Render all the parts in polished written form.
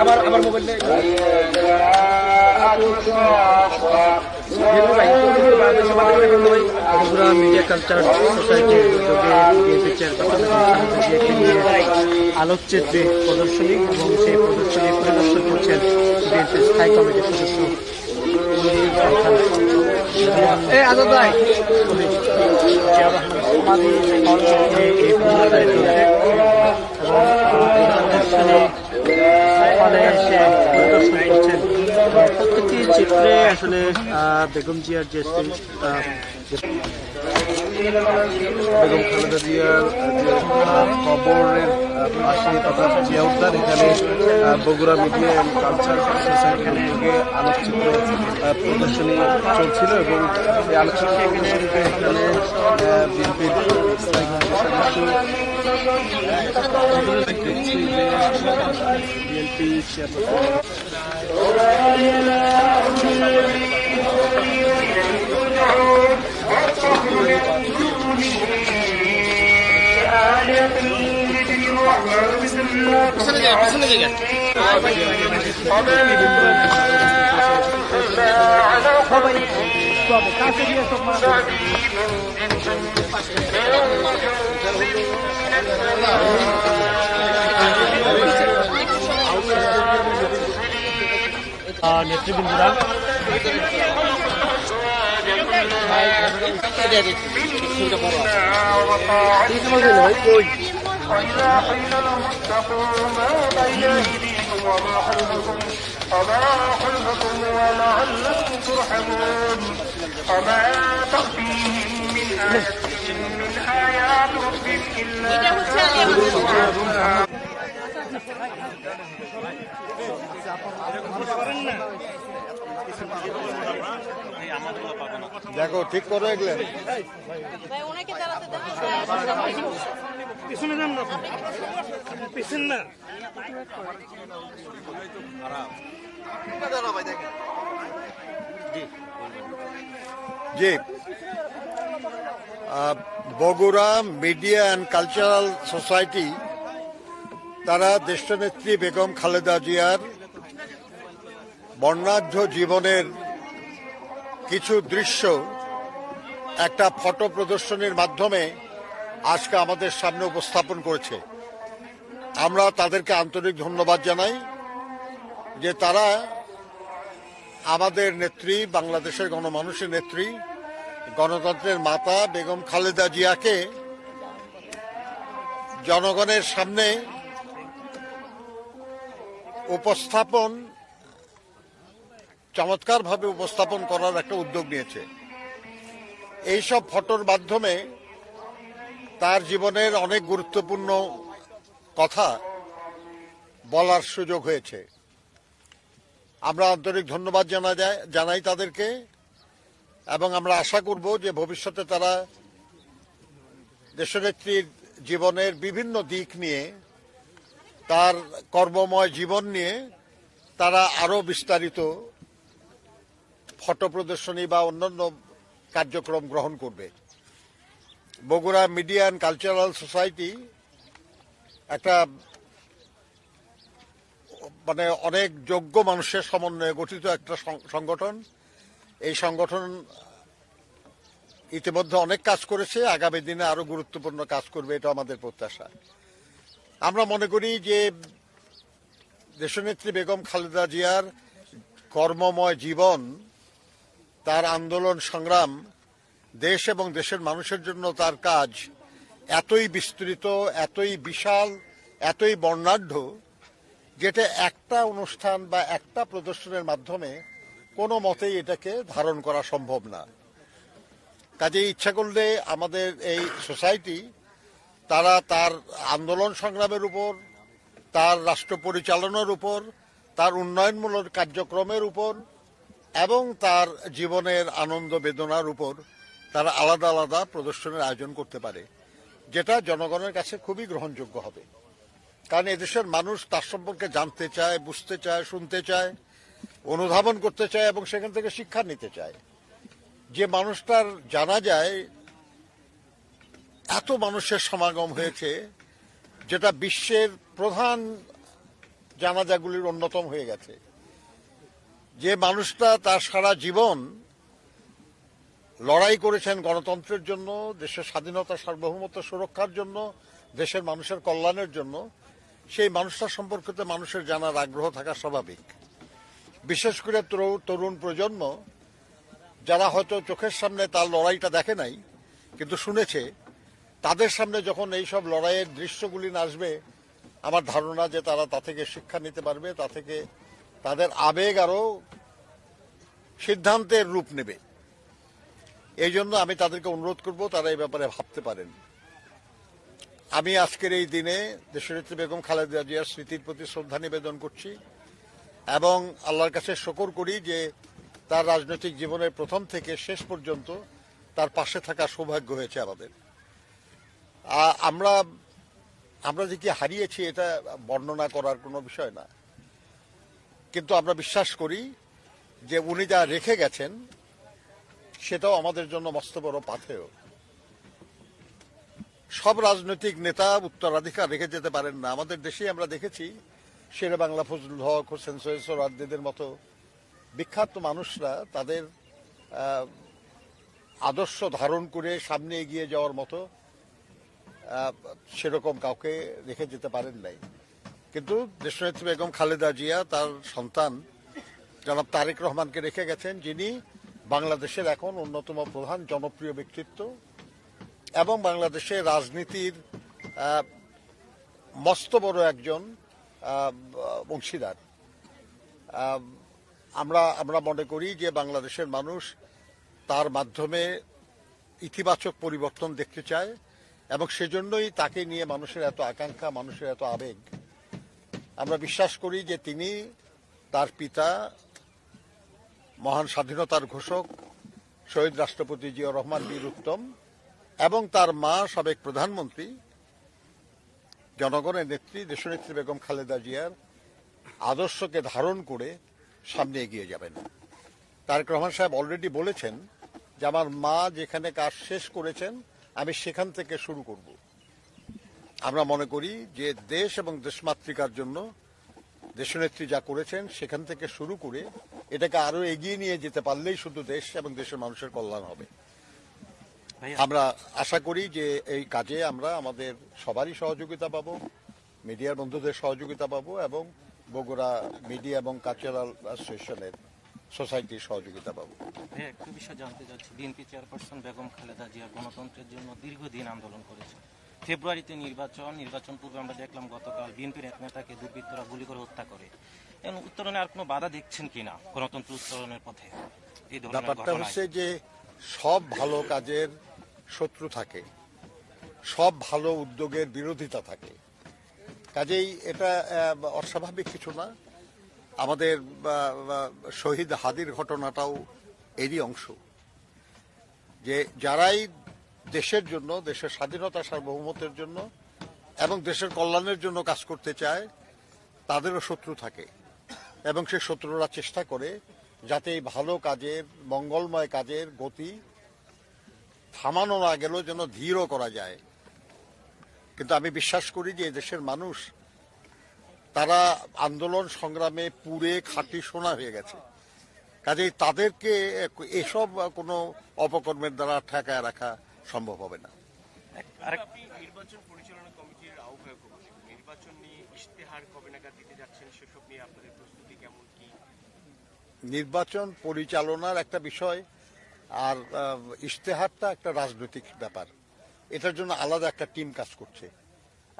আমার mobile Bogura media culture সোসাইটির উদ্যোগে বিএনপি চেয়ারপারসন আলোকচিত্রে প্রদর্শনী এবং সেই প্রদর্শনী পরিদর্শন করছেন বিএনপির স্থায়ী কমিটির সদস্য জিয়াউর রহমান সমাধি এই প্রদর্শনী পরিদর্শন করছেন। প্রত্যেকটি চিত্রে আসলে বেগম জিয়ার যে বেগম খালেদা জিয়ার কবরের পাশে তথা জিয়া উদ্যান এখানে বগুড়া মিডিয়া অ্যান্ড কালচার সোসাইটির উদ্যোগে আলোকচিত্র প্রদর্শনী চলছিল এবং এই আলোকচিত্র প্রদর্শনীতে এখানে বিএনপির স্থায়ী বিএনপি নেতৃবৃন্দরা وإذا قيل لهم اتقوا ما بين أيديكم وما خلفكم ولعلكم ترحمون وما تأتيهم من آية من آيات ربهم إلا দেখো ঠিক করে এগুলো পিছনে যান না, পিছন না। জি, Bogura media and cultural society তারা দেশনেত্রী বেগম খালেদা জিয়ার বর্ণাঢ্য জীবনের কিছু দৃশ্য একটা ফটো প্রদর্শনীর মাধ্যমে আজকে আমাদের সামনে উপস্থাপন করেছে। আমরা তাদেরকে আন্তরিক ধন্যবাদ জানাই যে তারা আমাদের নেত্রী, বাংলাদেশের গণমানুষের নেত্রী, গণতন্ত্রের মাতা বেগম খালেদা জিয়াকে জনগণের সামনে চমৎকারভাবে উপস্থাপন করার একটা উদ্যোগ নিয়েছে। এইসব ফটোর মাধ্যমে তার জীবনের অনেক গুরুত্বপূর্ণ কথা বলার সুযোগ হয়েছে। আমরা আন্তরিক ধন্যবাদ জানাই তাদেরকে এবং আমরা আশা করব যে ভবিষ্যতে তারা দেশনেত্রীর জীবনের বিভিন্ন দিক নিয়ে, তার কর্মময় জীবন নিয়ে তারা আরও বিস্তারিত ফটো প্রদর্শনী বা অন্যান্য কার্যক্রম গ্রহণ করবে। Bogura media and cultural society একটা অনেক যোগ্য মানুষের সমন্বয়ে গঠিত একটা সংগঠন। এই সংগঠন ইতিমধ্যে অনেক কাজ করেছে, আগামী দিনে আরো গুরুত্বপূর্ণ কাজ করবে, এটা আমাদের প্রত্যাশা। আমরা মনে করি যে দেশনেত্রী বেগম খালেদা জিয়ার কর্মময় জীবন, তার আন্দোলন সংগ্রাম, দেশ এবং দেশের মানুষের জন্য তার কাজ এতই বিস্তৃত, এতই বিশাল, এতই বর্ণাঢ্য, যেটা একটা অনুষ্ঠান বা একটা প্রদর্শনের মাধ্যমে কোনো মতেই এটাকে ধারণ করা সম্ভব না। কাজেই ইচ্ছা করলে আমাদের এই সোসাইটি তারা তার আন্দোলন সংগ্রামের উপর, তার রাষ্ট্র পরিচালনার উপর, তার উন্নয়নমূলক কার্যক্রমের উপর এবং তার জীবনের আনন্দ বেদনার উপর তারা আলাদা আলাদা প্রদর্শনের আয়োজন করতে পারে, যেটা জনগণের কাছে খুবই গ্রহণযোগ্য হবে। কারণ এদেশের মানুষ তার সম্পর্কে জানতে চায়, বুঝতে চায়, শুনতে চায়, অনুধাবন করতে চায় এবং সেখান থেকে শিক্ষা নিতে চায়। যে মানুষটার জানা যায় এত মানুষের সমাগম হয়েছে, যেটা বিশ্বের প্রধান জানাজাগুলির অন্যতম হয়ে গেছে। যে মানুষটা তার সারা জীবন লড়াই করেছেন গণতন্ত্রের জন্য, দেশের স্বাধীনতা সার্বভৌমত্ব সুরক্ষার জন্য, দেশের মানুষের কল্যাণের জন্য, সেই মানুষটা সম্পর্কিত মানুষের জানার আগ্রহ থাকা স্বাভাবিক। বিশেষ করে তরুণ প্রজন্ম যারা হয়তো চোখের সামনে তার লড়াইটা দেখে নাই কিন্তু শুনেছে, তাদের সামনে যখন এইসব লড়াইয়ের দৃশ্যগুলি আসবে, আমার ধারণা যে তারা তা থেকে শিক্ষা নিতে পারবে, তা থেকে তাদের আবেগ আরো সিদ্ধান্তের রূপ নেবে। এই জন্য আমি তাদেরকে অনুরোধ করব তারা এই ব্যাপারে ভাবতে পারেন। আমি আজকের এই দিনে দেশনেত্রী বেগম খালেদা জিয়ার স্মৃতির প্রতি শ্রদ্ধা নিবেদন করছি এবং আল্লাহর কাছে শুকর করি যে তার রাজনৈতিক জীবনের প্রথম থেকে শেষ পর্যন্ত তার পাশে থাকার সৌভাগ্য হয়েছে আমাদের। আমরা যে কি হারিয়েছি এটা বর্ণনা করার কোনো বিষয় না, কিন্তু আমরা বিশ্বাস করি যে উনি যা রেখে গেছেন সেটাও আমাদের জন্য মস্ত বড় পাথেয়। সব রাজনৈতিক নেতা উত্তরাধিকার রেখে যেতে পারেন না। আমাদের দেশে আমরা দেখেছি শেরে বাংলা ফজলুল হক, হোসেন সৈয়দ সোহরাওয়ার্দীদের মতো বিখ্যাত মানুষরা তাদের আদর্শ ধারণ করে সামনে এগিয়ে যাওয়ার মতো সেরকম কাউকে রেখে যেতে পারেন নাই। কিন্তু দেশনেত্রী বেগম খালেদা জিয়া তার সন্তান জনাব তারেক রহমানকে রেখে গেছেন, যিনি বাংলাদেশের এখন অন্যতম প্রধান জনপ্রিয় ব্যক্তিত্ব এবং বাংলাদেশের রাজনীতির মস্ত বড় একজন অংশীদার। আমরা মনে করি যে বাংলাদেশের মানুষ তার মাধ্যমে ইতিবাচক পরিবর্তন দেখতে চায় এবং সেজন্যই তাকে নিয়ে মানুষের এত আকাঙ্ক্ষা, মানুষের এত আবেগ। আমরা বিশ্বাস করি যে তিনি, তার পিতা মহান স্বাধীনতার ঘোষক শহীদ রাষ্ট্রপতি জিয়াউর রহমান বীর উত্তম এবং তার মা সাবেক প্রধানমন্ত্রী জনগণের নেত্রী দেশনেত্রী বেগম খালেদা জিয়ার আদর্শকে ধারণ করে সামনে এগিয়ে যাবেন। তারেক রহমান সাহেব অলরেডি বলেছেন যে আমার মা যেখানে কাজ শেষ করেছেন আমি সেখান থেকে শুরু করব। আমরা মনে করি যে দেশ এবং দেশমাতৃকার জন্য দেশনেত্রী যা করেছেন সেখান থেকে শুরু করে এটাকে আরো এগিয়ে নিয়ে যেতে পারলেই শুধু দেশ এবং দেশের মানুষের কল্যাণ হবে। আমরা আশা করি যে এই কাজে আমরা আমাদের সবারই সহযোগিতা পাবো, মিডিয়ার বন্ধুদের সহযোগিতা পাবো এবং বগুড়া মিডিয়া এবং কালচারাল অ্যাসোসিয়েশনের সোসাইটির সহযোগিতা পাবো। একটা বিষয় জানতে চাচ্ছি, বিএনপি চেয়ারপারসন বেগম খালেদা জিয়া গণতন্ত্রের জন্য দীর্ঘদিন আন্দোলন করেছে। ফেব্রুয়ারিতে নির্বাচন পূর্বে আমরা দেখলাম গতকাল বিএনপির এক নেতাকে দুর্বৃত্তরা গুলি করে হত্যা করে। এবং উত্তরণে আর কোনো বাধা দেখছেন কিনা গণতন্ত্র উত্তরণের পথে? এই ব্যাপারটা হচ্ছে যে সব ভালো কাজের শত্রু থাকে, সব ভালো উদ্যোগের বিরোধিতা থাকে। কাজেই এটা অস্বাভাবিক কিছু না। আমাদের শহীদ হাদির ঘটনাটাও এরই অংশ, যে যারাই দেশের জন্য, দেশের স্বাধীনতা সার্বভৌমত্বের জন্য এবং দেশের কল্যাণের জন্য কাজ করতে চায় তাদেরও শত্রু থাকে এবং সেই শত্রুরা চেষ্টা করে যাতে এই ভালো কাজের, মঙ্গলময় কাজের গতি থামানো না গেলেও যেন ধীরও করা যায়। কিন্তু আমি বিশ্বাস করি যে দেশের মানুষ তারা আন্দোলন সংগ্রামে পুড়ে খাঁটি সোনা হয়ে গেছে। কাজেই তাদেরকে এসব কোনো অপকর্মের দ্বারা ঠেকায় রাখা সম্ভব হবে না। আপনি নির্বাচন পরিচালনা কমিটির আহ্বায়ক, নির্বাচন নিয়ে ইশতেহার কবে নাগাদ দিতে যাচ্ছেন, সেসব নিয়ে আপনাদের প্রস্তুতি কেমন, কি? নির্বাচন পরিচালনার একটা বিষয় আর ইশতেহারটা একটা রাজনৈতিক ব্যাপার। এটার জন্য আলাদা একটা টিম কাজ করছে।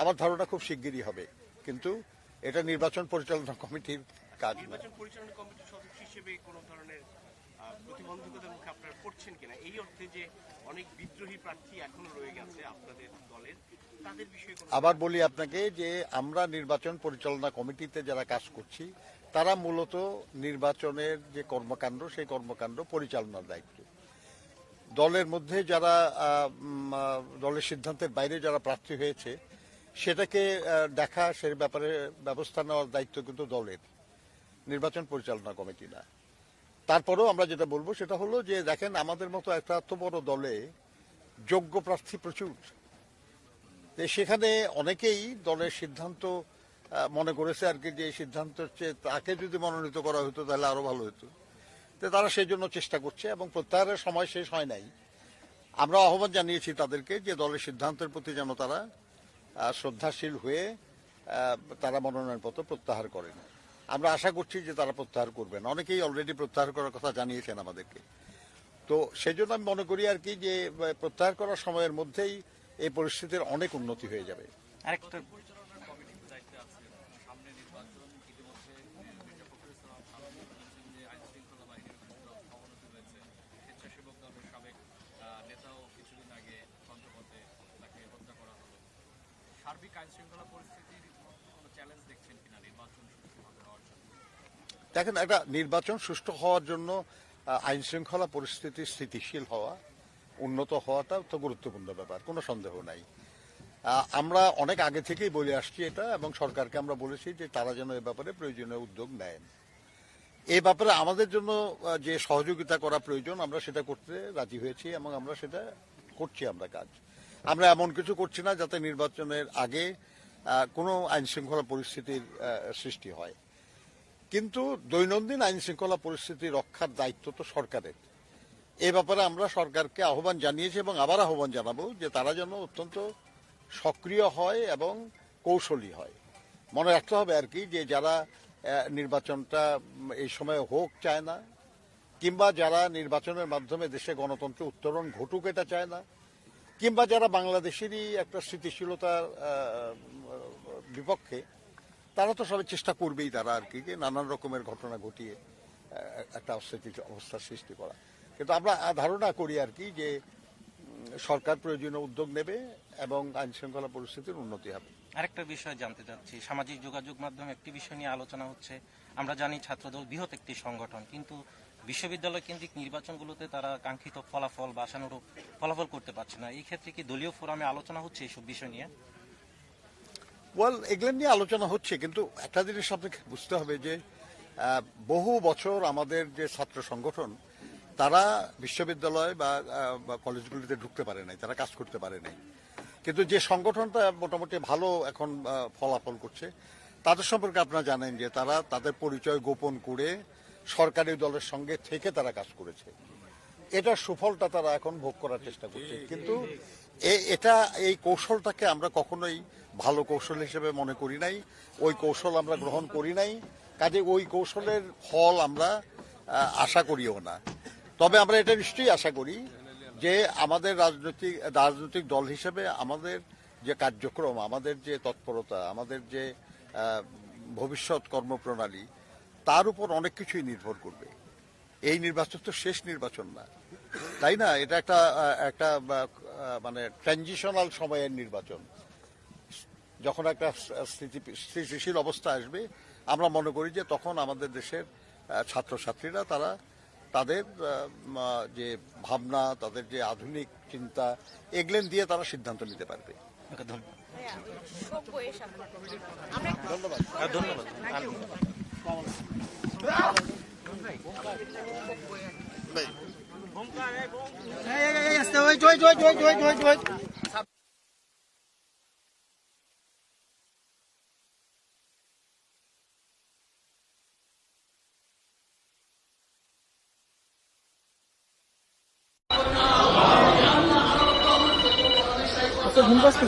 আমার ধারণা খুব শিগগিরই হবে, কিন্তু এটা নির্বাচন পরিচালনা কমিটির কাজ। নির্বাচন পরিচালনা কমিটির সদস্য হিসেবে কোনো ধরনের প্রতিবন্ধকতার মুখে আপনারা পড়ছেন কিনা, এই অর্থে যে অনেক বিদ্রোহী প্রার্থী এখনো রয়ে গেছে আপনাদের দলের, তাদের বিষয়ে? আবার বলি আপনাকে যে আমরা নির্বাচন পরিচালনা কমিটিতে যারা কাজ করছি তারা মূলত নির্বাচনের যে কর্মকাণ্ড সেই কর্মকাণ্ড পরিচালনার দায়িত্ব। দলের মধ্যে যারা দলের সিদ্ধান্তের বাইরে যারা প্রার্থী হয়েছে সেটাকে দেখা, সে ব্যাপারে ব্যবস্থা নেওয়ার দায়িত্ব কিন্তু দলের, নির্বাচন পরিচালনা কমিটি না। তারপরেও আমরা যেটা বলবো সেটা হলো যে দেখেন, আমাদের মতো একটা এত বড় দলে যোগ্য প্রার্থী প্রচুর, সেখানে অনেকেই দলের সিদ্ধান্ত মনে করেছে আর কি, যে এই সিদ্ধান্ত হচ্ছে তাকে যদি মনোনীত করা হতো তাহলে আরো ভালো হতো। তো তারা সেই জন্য চেষ্টা করছে এবং প্রত্যাহারের সময় শেষ হয় নাই। আমরা আহ্বান জানিয়েছি তাদেরকে যে দলের সিদ্ধান্তের প্রতি যেন তারা শ্রদ্ধাশীল হয়ে তারা মনোনয়নপত্র প্রত্যাহার করেন। আমরা আশা করছি যে তারা প্রত্যাহার করবেন। অনেকেই অলরেডি প্রত্যাহার করার কথা জানিয়েছেন আমাদেরকে। তো সেই জন্য আমি মনে করি আর কি যে প্রত্যাহার করার সময়ের মধ্যেই এই পরিস্থিতির অনেক উন্নতি হয়ে যাবে। আরেকটা সার্বিক আইন শৃঙ্খলা পরিস্থিতির কোনো চ্যালেঞ্জ দেখছেন কিনা নির্বাচন সুষ্ঠুভাবে হওয়ার জন্য? দেখেন, একটা নির্বাচন সুষ্ঠু হওয়ার জন্য আইন শৃঙ্খলা পরিস্থিতি স্থিতিশীল হওয়া, উন্নত হওয়াটা তো গুরুত্বপূর্ণ ব্যাপার, কোনো সন্দেহ নাই। আমরা অনেক আগে থেকেই বলে আসছি এটা, এবং সরকারকে আমরা বলেছি যে তারা যেন এ ব্যাপারে প্রয়োজনীয় উদ্যোগ নেন। এই ব্যাপারে আমাদের জন্য যে সহযোগিতা করা প্রয়োজন আমরা সেটা করতে রাজি হয়েছি এবং আমরা সেটা করছি। আমরা কাজ আমরা এমন কিছু করছি না যাতে নির্বাচনের আগে কোনো আইন শৃঙ্খলা পরিস্থিতির সৃষ্টি হয়, কিন্তু দৈনন্দিন আইন শৃঙ্খলা পরিস্থিতি রক্ষার দায়িত্ব তো সরকারের। এই ব্যাপারে আমরা সরকারকে আহ্বান জানিয়েছি এবং আবার আহ্বান জানাবো যে তারা যেন অত্যন্ত সক্রিয় হয় এবং কৌশলী হয়। মনে রাখতে হবে আর কি যে যারা নির্বাচনটা এই সময় হোক চায় না, কিংবা যারা নির্বাচনের মাধ্যমে দেশে গণতন্ত্র উত্তরণ ঘটুক এটা চায় না, কিংবা যারা বাংলাদেশেরই একটা স্থিতিশীলতার বিপক্ষে, তারা তো সবাই চেষ্টা করবেই তারা আর কি যে নানান রকমের ঘটনা ঘটিয়ে একটা অস্থিতিশীল অবস্থার সৃষ্টি করা। কিন্তু আমরা ধারণা করি আর কি যে সরকার প্রয়োজনীয় উদ্যোগ নেবে এবং আইন শৃঙ্খলা পরিস্থিতির উন্নতি হবে। আরেকটা বিষয় জানতে চাচ্ছি, সামাজিক যোগাযোগ মাধ্যমে একটি বিষয় নিয়ে আলোচনা হচ্ছে। আমরা জানি ছাত্রদল বৃহৎ একটি সংগঠন, কিন্তু বিশ্ববিদ্যালয় কেন্দ্রিক নির্বাচনগুলোতে তারা কাঙ্ক্ষিত ফলাফল বা আশানুরূপ ফলাফল করতে পারছে না। এই ক্ষেত্রে কি দলীয় ফোরামে আলোচনা হচ্ছে এইসব বিষয় নিয়ে? এগুলো নিয়ে আলোচনা হচ্ছে, কিন্তু একটা জিনিস আপনাকে বুঝতে হবে যে বহু বছর আমাদের যে ছাত্র সংগঠন তারা বিশ্ববিদ্যালয় বা কলেজগুলিতে ঢুকতে পারে নাই, তারা কাজ করতে পারে নাই। কিন্তু যে সংগঠনটা মোটামুটি ভালো এখন ফলাফল করছে, তাদের সম্পর্কে আপনারা জানেন যে তারা তাদের পরিচয় গোপন করে সরকারি দলের সঙ্গে থেকে তারা কাজ করেছে। এটার সুফলটা তারা এখন ভোগ করার চেষ্টা করছে, কিন্তু এই কৌশলটাকে আমরা কখনোই ভালো কৌশল হিসেবে মনে করি নাই, ওই কৌশল আমরা গ্রহণ করি নাই। কাজে ওই কৌশলের ফল আমরা আশা করিও না। তবে আমরা এটা নিশ্চয়ই আশা করি যে আমাদের রাজনৈতিক দল হিসেবে আমাদের যে কার্যক্রম, আমাদের যে তৎপরতা, আমাদের যে ভবিষ্যৎ কর্মপ্রণালী, তার উপর অনেক কিছুই নির্ভর করবে। এই নির্বাচন তো শেষ নির্বাচন না, তাই না? এটা একটা মানে ট্রানজিশনাল সময়ের নির্বাচন। যখন একটা স্থিতিশীল অবস্থা আসবে, আমরা মনে করি যে তখন আমাদের দেশের ছাত্রছাত্রীরা তারা তাদের যে ভাবনা, তাদের যে আধুনিক চিন্তা, এগুলো দিয়ে তারা সিদ্ধান্ত নিতে পারবে। ধন্যবাদ। ঘুম পাচ্ছে।